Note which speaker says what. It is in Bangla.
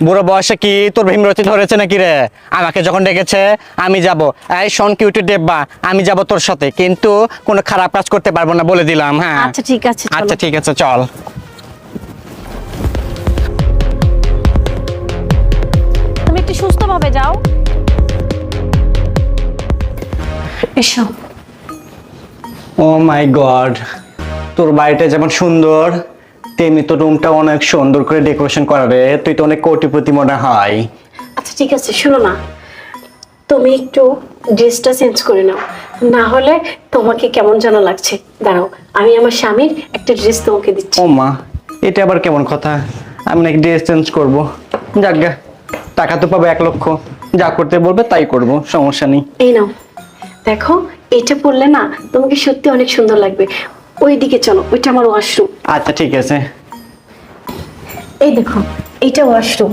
Speaker 1: বুড়ো বয়সে কি তোর ভীমরতি ধরেছে নাকি রে? আমাকে যখন ডেকেছে আমি যাব। এই শোন কিউটি দেববা, আমি যাব তোর সাথে, কিন্তু কোনো খারাপ কাজ করতে পারবো না বলে দিলাম। হ্যাঁ
Speaker 2: আচ্ছা ঠিক আছে, চলো।
Speaker 1: আচ্ছা ঠিক আছে, চল।
Speaker 2: তুমি একটু সুস্থভাবে যাও। এসো।
Speaker 1: ও মাই গড, তোর বাড়িটা যেমন সুন্দর তেমনি তোর রুমটা অনেক সুন্দর করে ডেকোরেশন করা রে। তুই তো অনেক কোটিপতি মনে হয়।
Speaker 2: আচ্ছা ঠিক আছে, শোনো না, তুমি একটু ড্রেসটা চেঞ্জ করে নাও, না হলে তোমাকে কেমন যেন লাগছে। দাঁড়াও, আমি আমার স্বামীর একটা ড্রেস তোমাকে দিচ্ছি।
Speaker 1: ও মা, এটা আবার কেমন কথা? আমি নাকি ড্রেস চেঞ্জ করবো? যাক গে, টাকা তো পাবো 1 লক্ষ, যা করতে বলবে তাই করব, সমস্যা নেই।
Speaker 2: এই নাও, দেখো, এটা পরলে না তোমাকে সত্যি অনেক সুন্দর লাগবে। ওই দিকে চলো, ওইটা আমার ওয়াশরুম।
Speaker 1: আচ্ছা ঠিক আছে।
Speaker 2: এই দেখো, এইটা ওয়াশরুম।